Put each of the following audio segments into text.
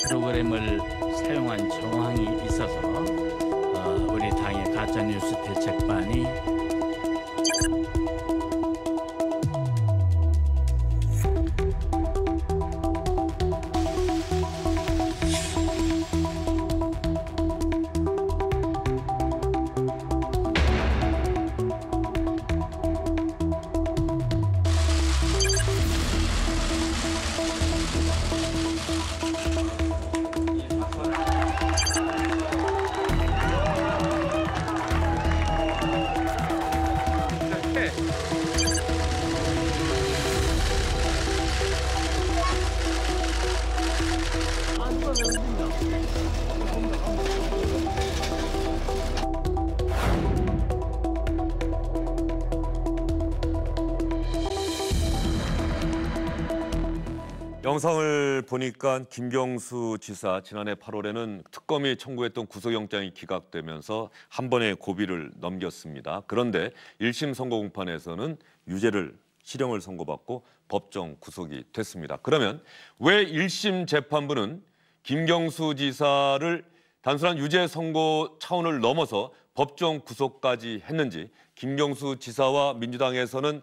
프로그램을 사용한 정황이 있어서 우리 당의 가짜뉴스 대책반이 영상을 보니까 김경수 지사 지난해 8월에는 특검이 청구했던 구속영장이 기각되면서 한 번의 고비를 넘겼습니다. 그런데 1심 선고공판에서는 유죄를 실형을 선고받고 법정 구속이 됐습니다. 그러면 왜 1심 재판부는 김경수 지사를 단순한 유죄 선고 차원을 넘어서 법정 구속까지 했는지, 김경수 지사와 민주당에서는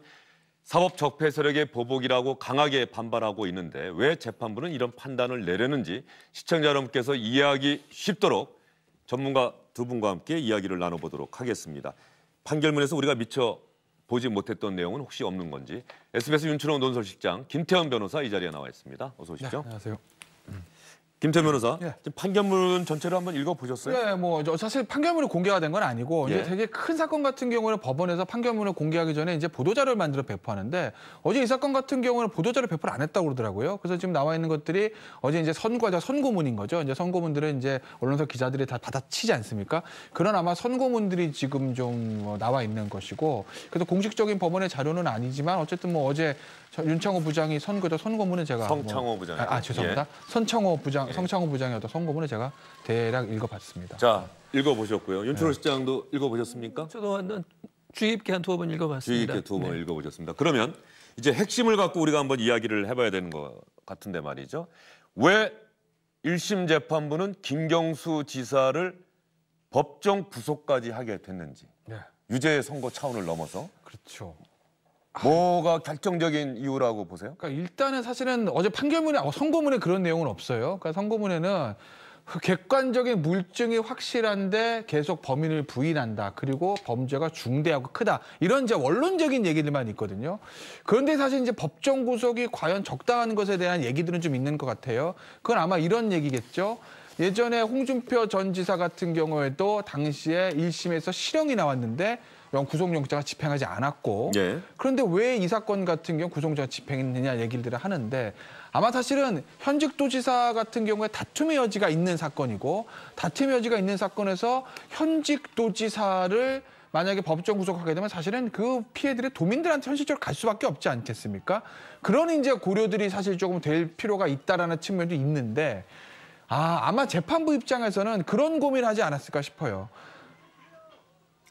사법 적폐 세력의 보복이라고 강하게 반발하고 있는데 왜 재판부는 이런 판단을 내려는지 시청자 여러분께서 이해하기 쉽도록 전문가 두 분과 함께 이야기를 나눠보도록 하겠습니다. 판결문에서 우리가 미처 보지 못했던 내용은 혹시 없는 건지 SBS 윤춘호 논설실장 김태현 변호사 이 자리에 나와 있습니다. 어서 오십시오. 네, 안녕하세요. 김태현 변호사, 예. 판결문 전체를 한번 읽어보셨어요? 네, 뭐 사실 판결문이 공개가 된 건 아니고 예. 이제 되게 큰 사건 같은 경우는 법원에서 판결문을 공개하기 전에 이제 보도자료를 만들어 배포하는데 어제 이 사건 같은 경우는 보도자료 배포를 안 했다고 그러더라고요. 그래서 지금 나와 있는 것들이 어제 이제 선고문인 거죠. 이제 선고문들은 이제 언론사 기자들이 다 받아치지 않습니까? 그런 아마 선고문들이 지금 좀 나와 있는 것이고, 그래서 공식적인 법원의 자료는 아니지만 어쨌든 뭐 어제 윤창호 부장이 선고문은 제가 성창호 부장. 죄송합니다. 예. 성창호 부장의 어떤 선고문을 제가 대략 읽어봤습니다. 자, 읽어보셨고요. 윤춘호 실장도 읽어보셨습니까? 저도 주의 깊게 한 두어 번 읽어봤습니다. 주의 깊게 두 번 읽어보셨습니다. 그러면 이제 핵심을 갖고 우리가 한번 이야기를 해봐야 되는 것 같은데 말이죠. 왜 1심 재판부는 김경수 지사를 법정 구속까지 하게 됐는지. 네. 유죄 선고 차원을 넘어서. 그렇죠. 뭐가 결정적인 이유라고 보세요? 그러니까 일단은 사실은 어제 선고문에 그런 내용은 없어요. 그러니까 선고문에는 객관적인 물증이 확실한데 계속 범인을 부인한다. 그리고 범죄가 중대하고 크다. 이런 이제 원론적인 얘기들만 있거든요. 그런데 사실 이제 법정 구속이 과연 적당한 것에 대한 얘기들은 좀 있는 것 같아요. 그건 아마 이런 얘기겠죠. 예전에 홍준표 전 지사 같은 경우에도 당시에 1심에서 실형이 나왔는데 구속영장을 집행하지 않았고, 예. 그런데 왜 이 사건 같은 경우 구속영장 집행했느냐 얘기들을 하는데, 아마 사실은 현직 도지사 같은 경우에 다툼의 여지가 있는 사건이고, 다툼의 여지가 있는 사건에서 현직 도지사를 만약에 법정 구속하게 되면 사실은 그 피해들이 도민들한테 현실적으로 갈 수밖에 없지 않겠습니까? 그런 이제 고려들이 사실 조금 될 필요가 있다라는 측면도 있는데, 아마 재판부 입장에서는 그런 고민을 하지 않았을까 싶어요.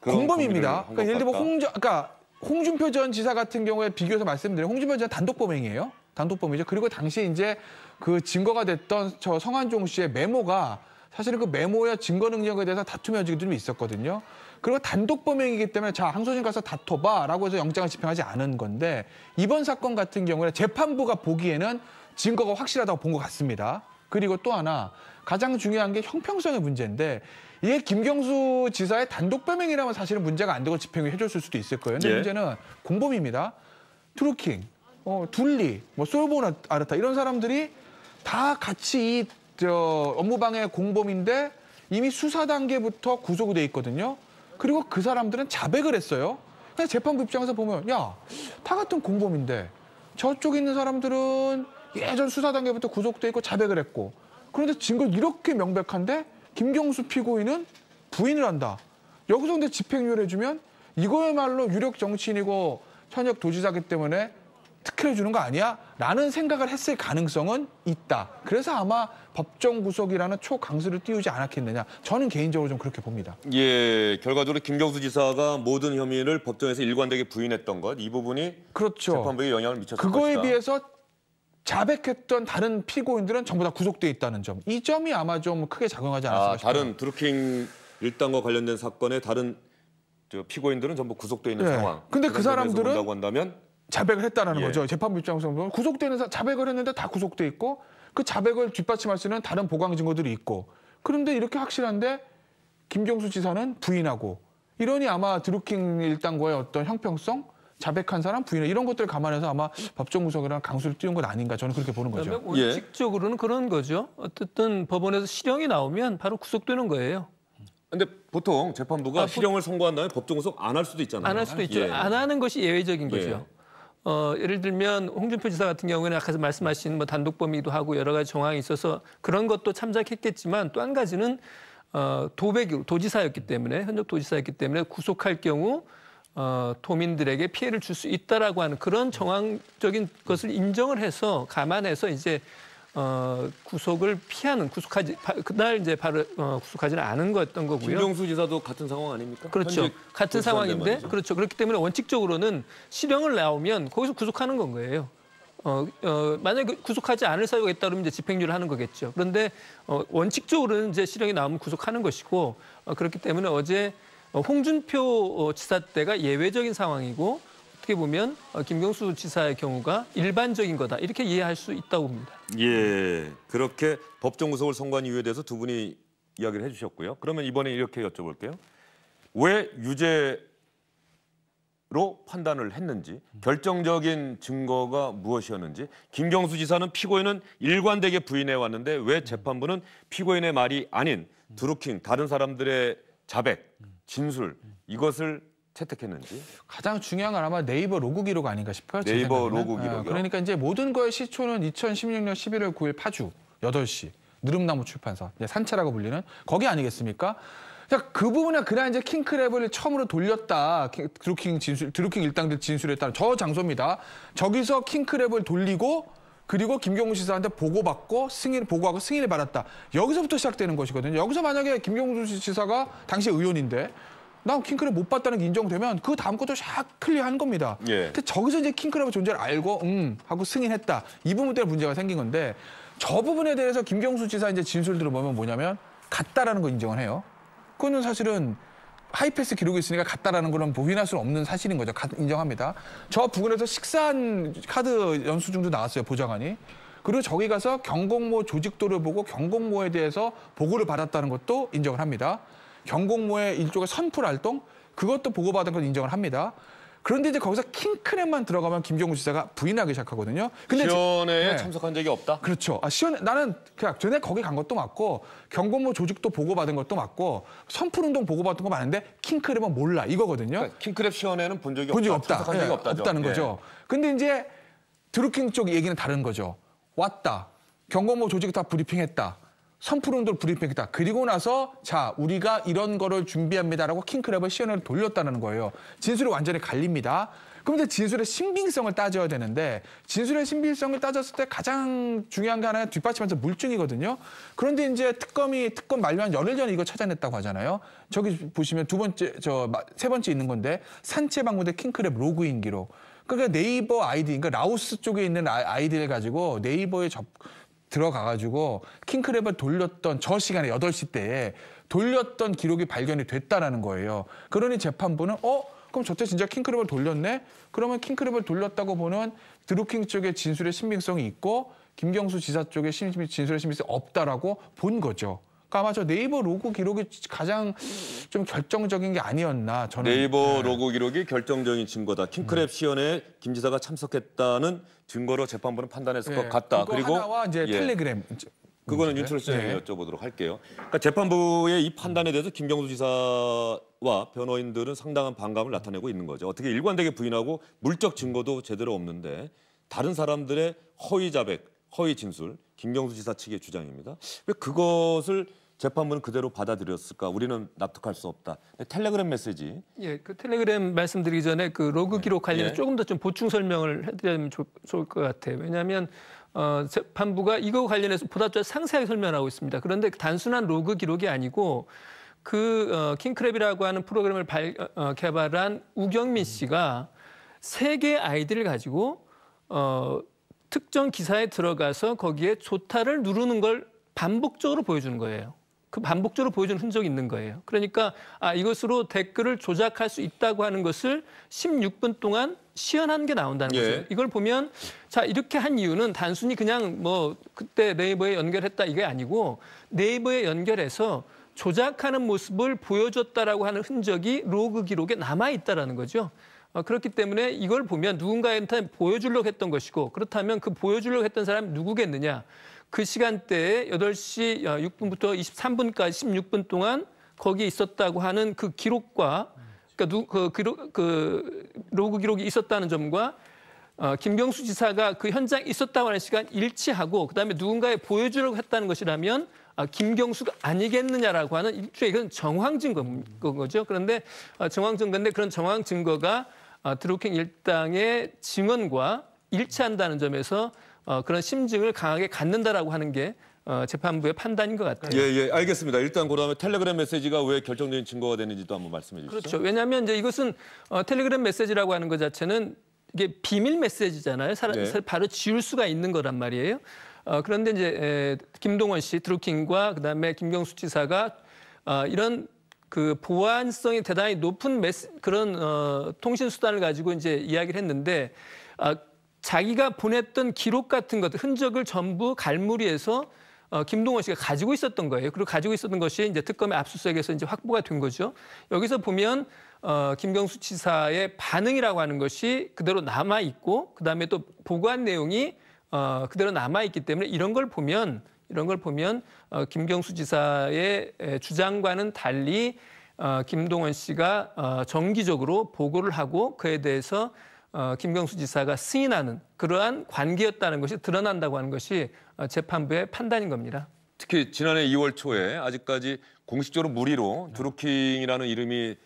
공범입니다. 그러니까 예를 들면 홍준표 전 지사 같은 경우에 비교해서 말씀드리면 홍준표 지사 단독범행이에요. 단독범이죠. 그리고 당시에 이제 그 증거가 됐던 저 성한종 씨의 메모가 사실은 그 메모의 증거 능력에 대해서 다툼의 여지가 좀 있었거든요. 그리고 단독범행이기 때문에 자, 항소심 가서 다퉈봐라고 해서 영장을 집행하지 않은 건데, 이번 사건 같은 경우에 재판부가 보기에는 증거가 확실하다고 본 것 같습니다. 그리고 또 하나 가장 중요한 게 형평성의 문제인데, 이게 김경수 지사의 단독범행이라면 사실은 문제가 안 되고 집행을 해줬을 수도 있을 거예요. 근데 예. 문제는 공범입니다. 트루킹, 둘리, 솔보나 아르타 이런 사람들이 다 같이 업무방해 공범인데 이미 수사 단계부터 구속이 돼 있거든요. 그리고 그 사람들은 자백을 했어요. 그냥 재판부 입장에서 보면 다 같은 공범인데 저쪽에 있는 사람들은 예전 수사 단계부터 구속돼 있고 자백을 했고, 그런데 증거 이렇게 명백한데 김경수 피고인은 부인을 한다. 여기서 근데 집행유예를 해주면 이거야말로 유력 정치인이고 현역 도지사기 때문에 특혜를 주는 거 아니야? 라는 생각을 했을 가능성은 있다. 그래서 아마 법정 구속이라는 초강수를 띄우지 않았겠느냐. 저는 개인적으로 좀 그렇게 봅니다. 예, 결과적으로 김경수 지사가 모든 혐의를 법정에서 일관되게 부인했던 것, 이 부분이 그렇죠. 재판부에 영향을 미쳤을 그거에 것이다. 비해서 자백했던 다른 피고인들은 전부 다 구속돼 있다는 점. 이 점이 아마 좀 크게 작용하지 않았을까 싶어요. 다른 드루킹 일당과 관련된 사건의 다른 피고인들은 전부 구속돼 있는 상황. 근데 그 사람들은 본다고 한다면 자백을 했다는 예. 거죠. 재판부 입장에서 보면 구속되는 자백을 했는데 다 구속돼 있고 그 자백을 뒷받침할 수 있는 다른 보강 증거들이 있고 그런데 이렇게 확실한데 김경수 지사는 부인하고 이러니 아마 드루킹 일당과의 어떤 형평성 자백한 사람 부인 이런 것들을 감안해서 아마 법정 구속이랑 강수를 띄운 건 아닌가 저는 그렇게 보는 거죠. 원칙적으로는 그런 거죠. 어쨌든 법원에서 실형이 나오면 바로 구속되는 거예요. 근데 보통 재판부가 실형을 선고한 다음에 법정 구속 안 할 수도 있잖아요. 안 할 수도 있죠. 예. 안 하는 것이 예외적인 예. 거죠. 예를 들면 홍준표 지사 같은 경우에는 아까 말씀하신 뭐 단독범이기도 하고 여러 가지 정황이 있어서 그런 것도 참작했겠지만 또 한 가지는 도지사였기 때문에 현역 도지사였기 때문에 구속할 경우 도민들에게 피해를 줄 수 있다라고 하는 그런 정황적인 것을 인정을 해서 감안해서 이제 구속을 피하는 그날 이제 바로 구속하지는 않은 거였던 거고요. 김경수 지사도 같은 상황 아닙니까? 그렇죠. 같은 상황인데 그렇죠. 그렇기 때문에 원칙적으로는 실형을 나오면 거기서 구속하는 건 거예요. 만약에 구속하지 않을 사유가 있다 그러면 이제 집행유예를 하는 거겠죠. 그런데 원칙적으로는 이제 실형이 나오면 구속하는 것이고 그렇기 때문에 어제 홍준표 지사 때가 예외적인 상황이고 어떻게 보면 김경수 지사의 경우가 일반적인 거다 이렇게 이해할 수 있다고 봅니다. 예, 그렇게 법정 구속을 선고한 이유에 대해서 두 분이 이야기를 해주셨고요. 그러면 이번에 이렇게 여쭤볼게요. 왜 유죄로 판단을 했는지, 결정적인 증거가 무엇이었는지, 김경수 지사는 피고인은 일관되게 부인해 왔는데 왜 재판부는 피고인의 말이 아닌 드루킹, 다른 사람들의 자백, 진술 이것을 채택했는지. 가장 중요한 건 아마 네이버 로그 기록 아닌가 싶어요. 제 네이버 생각에는. 로그 기록이요? 그러니까 이제 모든 거의 시초는 2016년 11월 9일 파주 8시 느릅나무 출판사 산채라고 불리는 거기 아니겠습니까? 그 부분에 그날 이제 킹크랩을 처음으로 돌렸다. 드루킹 일당들 진술에 따른 저 장소입니다. 저기서 킹크랩을 돌리고 그리고 김경수 지사한테 보고받고 보고하고 승인을 받았다. 여기서부터 시작되는 것이거든요. 여기서 만약에 김경수 지사가 당시 의원인데 난 킹크랩 못 봤다는 게 인정되면 그 다음 것도 샥 클리어한 겁니다. 예. 근데 저기서 이제 킹크랩의 존재를 알고 하고 승인했다. 이 부분 때문에 문제가 생긴 건데 저 부분에 대해서 김경수 지사 이제 진술 들어보면 뭐냐면 같다라는 거 인정을 해요. 그거는 사실은 하이패스 기록이 있으니까 같다라는 거는 부인할 수는 없는 사실인 거죠. 인정합니다. 저 부근에서 식사한 카드 영수증도 나왔어요. 보좌관이. 그리고 저기 가서 경공모 조직도를 보고 경공모에 대해서 보고를 받았다는 것도 인정을 합니다. 경공모의 일종의 선풀 활동 그것도 보고받은 건 인정을 합니다. 그런데 이제 거기서 킹크랩만 들어가면 김경수 지사가 부인하기 시작하거든요. 근데 시연회에 참석한 적이 없다? 그렇죠. 나는 그냥 전에 거기 간 것도 맞고 경공모 조직도 보고받은 것도 맞고 선풀운동 보고받은 거 많은데 킹크랩은 몰라 이거거든요. 그러니까 킹크랩 시연회는 본 적이 없다. 참석한 적이 없다죠. 없다는 거죠. 근데 이제 드루킹 쪽 얘기는 다른 거죠. 왔다. 경공모 조직 다 브리핑했다. 선풀운동 브리핑했다. 그리고 나서 자 우리가 이런 거를 준비합니다라고 킹크랩을 시연회를 돌렸다는 거예요. 진술이 완전히 갈립니다. 그럼 이제 진술의 신빙성을 따져야 되는데 진술의 신빙성을 따졌을 때 가장 중요한 게 하나가 뒷받침하면서 물증이거든요. 그런데 이제 특검 만료한 열흘 전에 이거 찾아냈다고 하잖아요. 저기 보시면 세 번째 있는 건데 산채 방문대 킹크랩 로그인 기록. 그러니까 네이버 아이디, 그러니까 라오스 쪽에 있는 아이디를 가지고 네이버에 들어가가지고 킹크랩을 돌렸던 저 시간에 8시 때에 돌렸던 기록이 발견이 됐다라는 거예요. 그러니 재판부는 그럼 저때 진짜 킹크랩을 돌렸네? 그러면 킹크랩을 돌렸다고 보는 드루킹 쪽의 진술의 신빙성이 있고 김경수 지사 쪽의 진술의 신빙성이 없다라고 본 거죠. 그러니까 아마 저 네이버 로그 기록이 가장 좀 결정적인 게 아니었나 저는. 네이버 로그 기록이 결정적인 증거다. 킹크랩 시연회에 김 지사가 참석했다는 증거로 재판부는 판단했을 것 같다. 그리고 하나와 이제 텔레그램. 그거는 윤철 씨에게 여쭤보도록 할게요. 그러니까 재판부의 이 판단에 대해서 김경수 지사와 변호인들은 상당한 반감을 나타내고 있는 거죠. 어떻게 일관되게 부인하고 물적 증거도 제대로 없는데 다른 사람들의 허위 자백, 허위 진술, 김경수 지사 측의 주장입니다. 왜 그것을 재판부는 그대로 받아들였을까? 우리는 납득할 수 없다. 텔레그램 메시지. 예, 그 텔레그램 말씀드리기 전에 그 로그 기록 관련해서 조금 더 좀 보충 설명을 해드리면 좋을 것 같아요. 왜냐하면 재판부가 이거 관련해서 보다 더 상세하게 설명하고 있습니다. 그런데 단순한 로그 기록이 아니고 킹크랩이라고 하는 프로그램을 개발한 우경민 씨가 3개의 아이디를 가지고 특정 기사에 들어가서 거기에 조타를 누르는 걸 반복적으로 보여주는 거예요. 그 반복적으로 보여주는 흔적이 있는 거예요. 그러니까 이것으로 댓글을 조작할 수 있다고 하는 것을 16분 동안 시연한 게 나온다는 거죠. 이걸 보면 자 이렇게 한 이유는 단순히 그냥 뭐 그때 네이버에 연결했다 이게 아니고 네이버에 연결해서 조작하는 모습을 보여줬다라고 하는 흔적이 로그 기록에 남아 있다라는 거죠. 그렇기 때문에 이걸 보면 누군가한테 보여주려고 했던 것이고 그렇다면 그 보여주려고 했던 사람이 누구겠느냐. 그 시간대에 8시 6분부터 23분까지 16분 동안 거기에 있었다고 하는 그 기록과 그러니까 그 로그 기록이 있었다는 점과 김경수 지사가 그 현장에 있었다고 하는 시간 일치하고 그다음에 누군가에 보여주려고 했다는 것이라면 김경수가 아니겠느냐라고 하는 일종의 이건 정황 증거인 거죠. 그런데 정황 증거인데 그런 정황 증거가 드루킹 일당의 증언과 일치한다는 점에서 그런 심증을 강하게 갖는다라고 하는 게 재판부의 판단인 것 같아요. 예, 알겠습니다. 일단 그다음에 텔레그램 메시지가 왜 결정적인 증거가 되는지도 한번 말씀해 주시죠. 그렇죠. 왜냐하면 이제 이것은 텔레그램 메시지라고 하는 것 자체는 이게 비밀 메시지잖아요. 바로 지울 수가 있는 거란 말이에요. 그런데 이제 김동원 씨, 드루킹과 그다음에 김경수 지사가 이런 그 보안성이 대단히 높은 그런 통신 수단을 가지고 이제 이야기를 했는데 자기가 보냈던 기록 같은 것, 흔적을 전부 갈무리해서 김동원 씨가 가지고 있었던 거예요. 그리고 가지고 있었던 것이 이제 특검의 압수수색에서 이제 확보가 된 거죠. 여기서 보면 김경수 지사의 반응이라고 하는 것이 그대로 남아 있고, 그다음에 또 보고한 내용이 그대로 남아 있기 때문에 이런 걸 보면 김경수 지사의 주장과는 달리 김동원 씨가 정기적으로 보고를 하고 그에 대해서 김경수 지사가 승인하는 그러한 관계였다는 것이 드러난다고 하는 것이 재판부의 판단인 겁니다. 특히 지난해 2월 초에 아직까지 공식적으로 무리로 드루킹이라는 이름이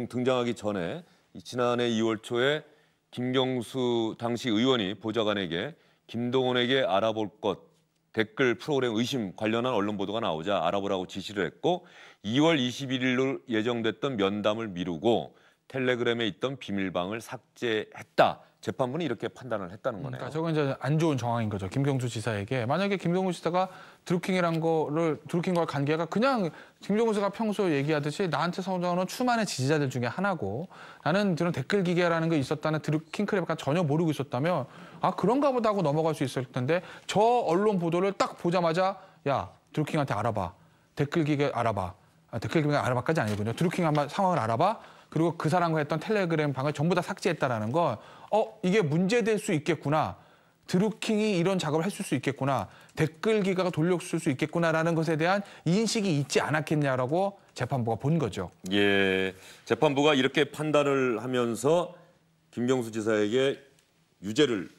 등장하기 전에 지난해 2월 초에 김경수 당시 의원이 보좌관에게 김동원에게 알아볼 것 댓글 프로그램 의심 관련한 언론 보도가 나오자 알아보라고 지시를 했고 2월 21일로 예정됐던 면담을 미루고 텔레그램에 있던 비밀방을 삭제했다. 재판부는 이렇게 판단을 했다는 거네요. 그러니까 저건 이제 안 좋은 정황인 거죠. 김경수 지사에게. 만약에 김경수 지사가 드루킹과의 관계가 그냥 김경수 지사가 평소 얘기하듯이 나한테 성장하는 추만의 지지자들 중에 하나고 나는 그런 댓글 기계라는 게 있었다는 드루킹 클랩가 전혀 모르고 있었다면 그런가 보다 하고 넘어갈 수 있을 텐데 저 언론 보도를 딱 보자마자 야 드루킹한테 알아봐. 댓글 기계 알아봐. 댓글 기계 알아봐까지 아니군요. 드루킹 한번 상황을 알아봐. 그리고 그 사람과 했던 텔레그램 방을 전부 다 삭제했다라는 건 이게 문제될 수 있겠구나. 드루킹이 이런 작업을 했을 수 있겠구나. 댓글 기가가 돌렸을 수 있겠구나라는 것에 대한 인식이 있지 않았겠냐라고 재판부가 본 거죠. 예, 재판부가 이렇게 판단을 하면서 김경수 지사에게 유죄를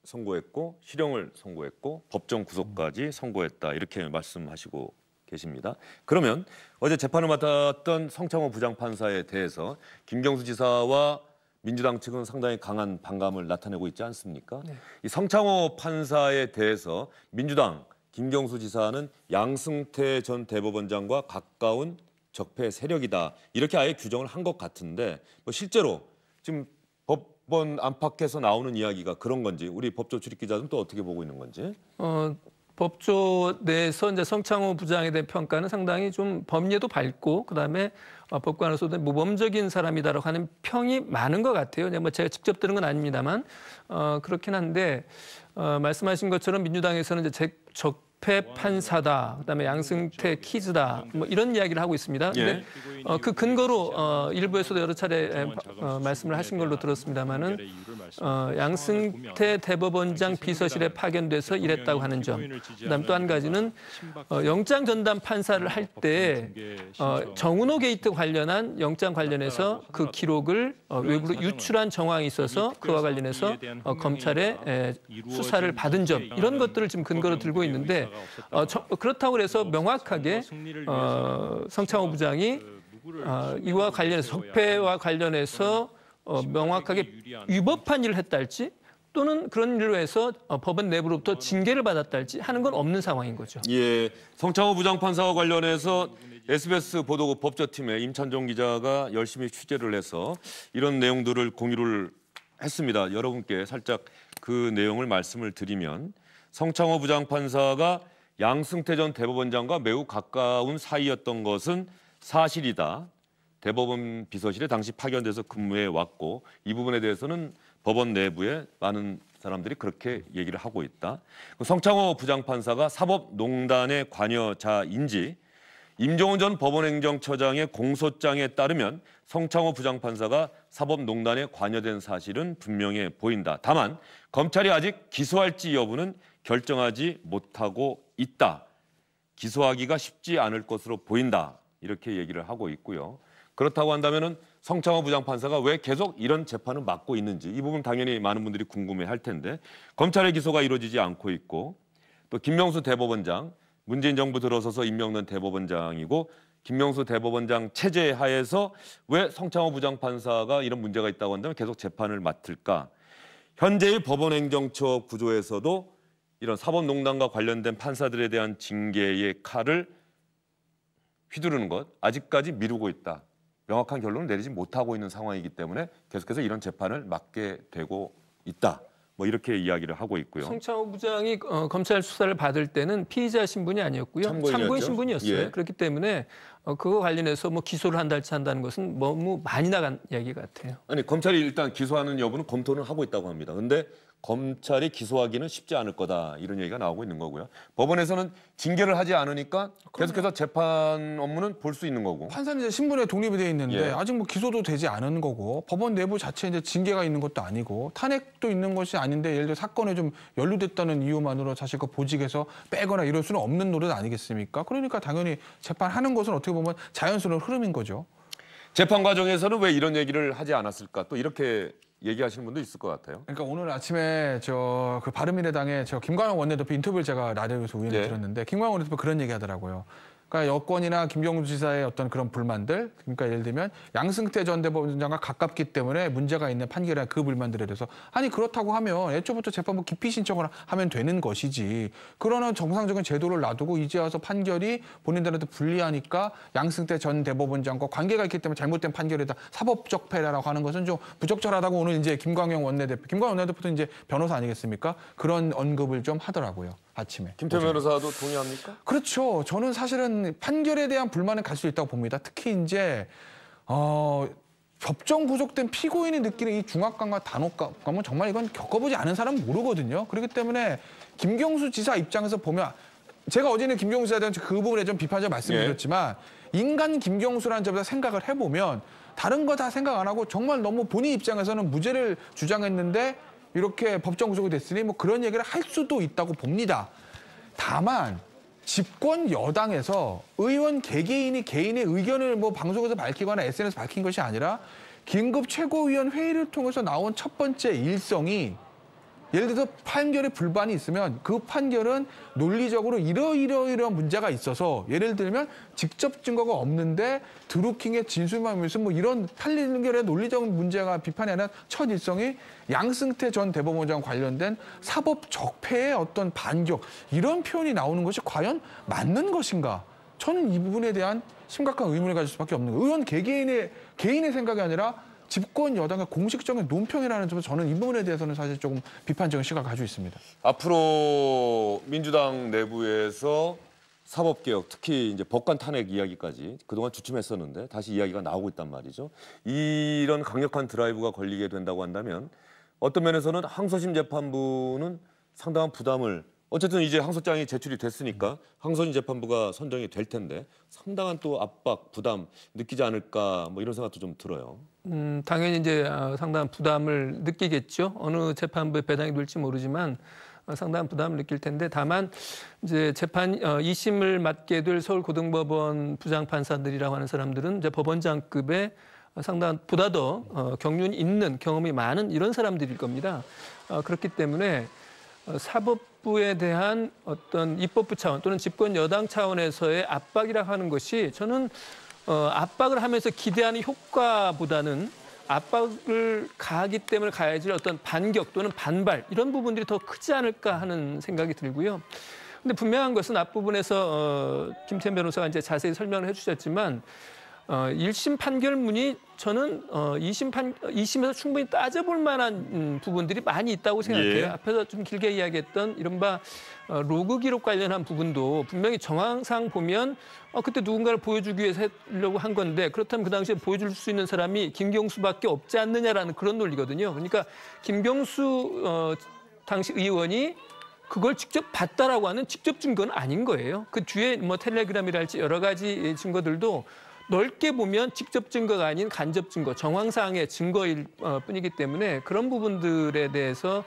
선고했고 실형을 선고했고 법정 구속까지 선고했다. 이렇게 말씀하시고 계십니다. 그러면 어제 재판을 맡았던 성창호 부장판사에 대해서 김경수 지사와 민주당 측은 상당히 강한 반감을 나타내고 있지 않습니까? 네. 이 성창호 판사에 대해서 민주당 김경수 지사는 양승태 전 대법원장과 가까운 적폐 세력이다. 이렇게 아예 규정을 한 것 같은데 실제로 지금 법원 안팎에서 나오는 이야기가 그런 건지 우리 법조 출입기자는 또 어떻게 보고 있는 건지? 법조 내에서 이제 성창호 부장에 대한 평가는 상당히 좀 법리에도 밝고 그다음에 법관으로서도 모범적인 사람이다라고 하는 평이 많은 것 같아요. 뭐 제가 직접 들은 건 아닙니다만 그렇긴 한데 말씀하신 것처럼 민주당에서는 이제 적폐 판사다, 그다음에 양승태 키즈다, 뭐 이런 이야기를 하고 있습니다. 근데 그 근거로 일부에서도 여러 차례 말씀을 하신 걸로 들었습니다만은 양승태 대법원장 비서실에 파견돼서 일했다고 하는 점, 그다음 또 한 가지는 영장 전담 판사를 할 때 정은호 게이트 관련한 영장 관련해서 그 기록을 외부로 유출한 정황이 있어서 그와 관련해서 검찰에 수사를 받은 점, 이런 것들을 지금 근거로 들고 있는데 그렇다고 해서 명확하게 성창호 부장이 이와 관련해서 적폐와 관련해서 명확하게 위법한 일을 했다 할지 또는 그런 일로 해서 법원 내부로부터 징계를 받았다 할지 하는 건 없는 상황인 거죠. 예, 성창호 부장판사와 관련해서 SBS 보도국 법조팀의 임찬종 기자가 열심히 취재를 해서 이런 내용들을 공유를 했습니다. 여러분께 살짝 그 내용을 말씀을 드리면 성창호 부장판사가 양승태 전 대법원장과 매우 가까운 사이였던 것은 사실이다. 대법원 비서실에 당시 파견돼서 근무해 왔고 이 부분에 대해서는 법원 내부에 많은 사람들이 그렇게 얘기를 하고 있다. 성창호 부장판사가 사법농단의 관여자인지 임종훈 전 법원행정처장의 공소장에 따르면 성창호 부장판사가 사법농단에 관여된 사실은 분명해 보인다. 다만 검찰이 아직 기소할지 여부는 결정하지 못하고 있다. 기소하기가 쉽지 않을 것으로 보인다. 이렇게 얘기를 하고 있고요. 그렇다고 한다면은 성창호 부장판사가 왜 계속 이런 재판을 맡고 있는지 이 부분 당연히 많은 분들이 궁금해할 텐데 검찰의 기소가 이루어지지 않고 있고 또 김명수 대법원장 문재인 정부 들어서서 임명된 대법원장이고 김명수 대법원장 체제 하에서 왜 성창호 부장판사가 이런 문제가 있다고 한다면 계속 재판을 맡을까? 현재의 법원행정처 구조에서도 이런 사법농단과 관련된 판사들에 대한 징계의 칼을 휘두르는 것 아직까지 미루고 있다. 명확한 결론을 내리지 못하고 있는 상황이기 때문에 계속해서 이런 재판을 맡게 되고 있다. 뭐 이렇게 이야기를 하고 있고요. 성창호 부장이 검찰 수사를 받을 때는 피의자 신분이 아니었고요. 참고인 신분이었어요. 예. 그렇기 때문에 그거 관련해서 뭐 기소를 한달치 한다는 것은 너무 많이 나간 이야기 같아요. 아니 검찰이 일단 기소하는 여부는 검토는 하고 있다고 합니다. 근데 검찰이 기소하기는 쉽지 않을 거다 이런 얘기가 나오고 있는 거고요. 법원에서는 징계를 하지 않으니까 계속해서 재판 업무는 볼 수 있는 거고. 판사는 이제 신분에 독립이 돼 있는데 예. 아직 뭐 기소도 되지 않은 거고 법원 내부 자체에 이제 징계가 있는 것도 아니고 탄핵도 있는 것이 아닌데 예를 들어 사건에 좀 연루됐다는 이유만으로 사실 그 보직에서 빼거나 이럴 수는 없는 노릇 아니겠습니까? 그러니까 당연히 재판하는 것은 어떻게 보면 자연스러운 흐름인 거죠. 재판 과정에서는 왜 이런 얘기를 하지 않았을까? 또 이렇게 얘기하시는 분도 있을 것 같아요. 그러니까 오늘 아침에 그 바른미래당의 김광현 원내대표 인터뷰를 제가 라디오에서 우연히 들었는데 김광현 원내대표 그런 얘기 하더라고요. 그러니까 여권이나 김경수 지사의 어떤 그런 불만들, 그러니까 예를 들면 양승태 전 대법원장과 가깝기 때문에 문제가 있는 판결이나 그 불만들에 대해서 아니 그렇다고 하면 애초부터 재판부 기피 신청을 하면 되는 것이지. 그러는 정상적인 제도를 놔두고 이제 와서 판결이 본인들한테 불리하니까 양승태 전 대법원장과 관계가 있기 때문에 잘못된 판결이다. 사법적 패라라고 하는 것은 좀 부적절하다고 오늘 이제 김광현 원내대표도 이제 변호사 아니겠습니까? 그런 언급을 좀 하더라고요. 아침에. 김태현 변호사도 동의합니까? 그렇죠. 저는 사실은 판결에 대한 불만은 갈 수 있다고 봅니다. 특히 이제 법정 구속된 피고인이 느끼는 이 중압감과 단혹감은 정말 이건 겪어보지 않은 사람은 모르거든요. 그렇기 때문에 김경수 지사 입장에서 보면 제가 어제는 김경수 지사에 대한 그 부분에 좀 비판적 말씀드렸지만 인간 김경수라는 점에서 생각을 해보면 다른 거 다 생각 안 하고 정말 너무 본인 입장에서는 무죄를 주장했는데 이렇게 법정 구속이 됐으니 뭐 그런 얘기를 할 수도 있다고 봅니다. 다만 집권 여당에서 의원 개개인이 개인의 의견을 뭐 방송에서 밝히거나 SNS에서 밝힌 것이 아니라 긴급 최고위원 회의를 통해서 나온 첫 번째 일성이 예를 들어서 판결에 불만이 있으면 그 판결은 논리적으로 이러이러이러한 문제가 있어서 예를 들면 직접 증거가 없는데 드루킹의 진술만 보면서 뭐 이런 판결의 논리적인 문제가 비판이 아니라 첫 일성이 양승태 전 대법원장 관련된 사법 적폐의 어떤 반격 이런 표현이 나오는 것이 과연 맞는 것인가? 저는 이 부분에 대한 심각한 의문을 가질 수밖에 없는 거예요. 의원 개인의 생각이 아니라 집권 여당의 공식적인 논평이라는 점에서 저는 이 부분에 대해서는 사실 조금 비판적인 시각을 가지고 있습니다. 앞으로 민주당 내부에서 사법개혁, 특히 이제 법관 탄핵 이야기까지 그동안 주춤했었는데 다시 이야기가 나오고 있단 말이죠. 이런 강력한 드라이브가 걸리게 된다고 한다면 어떤 면에서는 항소심 재판부는 상당한 부담을 어쨌든 이제 항소장이 제출이 됐으니까 항소심 재판부가 선정이 될 텐데 상당한 또 압박, 부담 느끼지 않을까 뭐 이런 생각도 좀 들어요. 당연히 이제 상당한 부담을 느끼겠죠. 어느 재판부에 배당이 될지 모르지만 상당한 부담을 느낄 텐데 다만 이제 재판 2심을 맡게 될 서울고등법원 부장판사들이라고 하는 사람들은 이제 법원장급의 상당한 보다 더 경륜이 있는 경험이 많은 이런 사람들일 겁니다. 그렇기 때문에 사법부에 대한 어떤 입법부 차원 또는 집권 여당 차원에서의 압박이라고 하는 것이 저는 압박을 하면서 기대하는 효과보다는 압박을 가하기 때문에 가해질 어떤 반격 또는 반발 이런 부분들이 더 크지 않을까 하는 생각이 들고요. 근데 분명한 것은 앞부분에서 김태현 변호사가 이제 자세히 설명을 해주셨지만 1심 판결문이 저는 2심에서 충분히 따져볼 만한 부분들이 많이 있다고 생각해요. 예. 앞에서 좀 길게 이야기했던 이른바 로그 기록 관련한 부분도 분명히 정황상 보면 그때 누군가를 보여주기 위해서 하려고 한 건데 그렇다면 그 당시에 보여줄 수 있는 사람이 김경수밖에 없지 않느냐라는 그런 논리거든요. 그러니까 김경수 당시 의원이 그걸 직접 봤다라고 하는 직접 증거는 아닌 거예요. 그 뒤에 뭐 텔레그램이랄지 여러 가지 증거들도 넓게 보면 직접 증거가 아닌 간접 증거, 정황상의 증거일 뿐이기 때문에 그런 부분들에 대해서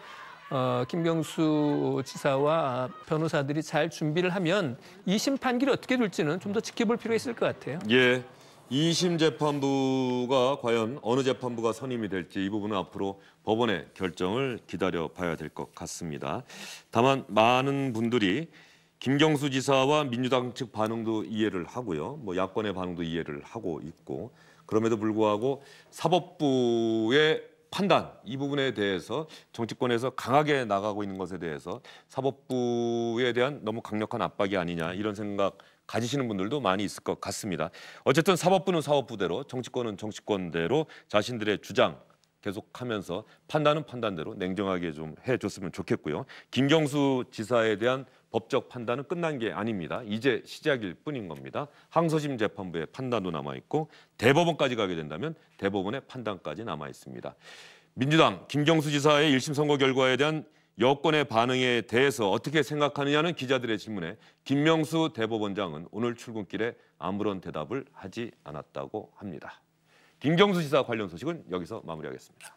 김경수 지사와 변호사들이 잘 준비를 하면 2심 판결이 어떻게 될지는 좀 더 지켜볼 필요가 있을 것 같아요. 예. 2심 재판부가 과연 어느 재판부가 선임이 될지 이 부분은 앞으로 법원의 결정을 기다려 봐야 될 것 같습니다. 다만 많은 분들이 김경수 지사와 민주당 측 반응도 이해를 하고요. 뭐 야권의 반응도 이해를 하고 있고 그럼에도 불구하고 사법부의 판단 이 부분에 대해서 정치권에서 강하게 나가고 있는 것에 대해서 사법부에 대한 너무 강력한 압박이 아니냐 이런 생각 가지시는 분들도 많이 있을 것 같습니다. 어쨌든 사법부는 사법부대로 정치권은 정치권대로 자신들의 주장 계속하면서 판단은 판단대로 냉정하게 좀 해줬으면 좋겠고요. 김경수 지사에 대한 법적 판단은 끝난 게 아닙니다. 이제 시작일 뿐인 겁니다. 항소심 재판부의 판단도 남아있고 대법원까지 가게 된다면 대법원의 판단까지 남아있습니다. 민주당 김경수 지사의 1심 선고 결과에 대한 여권의 반응에 대해서 어떻게 생각하느냐는 기자들의 질문에 김명수 대법원장은 오늘 출근길에 아무런 대답을 하지 않았다고 합니다. 김경수 지사 관련 소식은 여기서 마무리하겠습니다.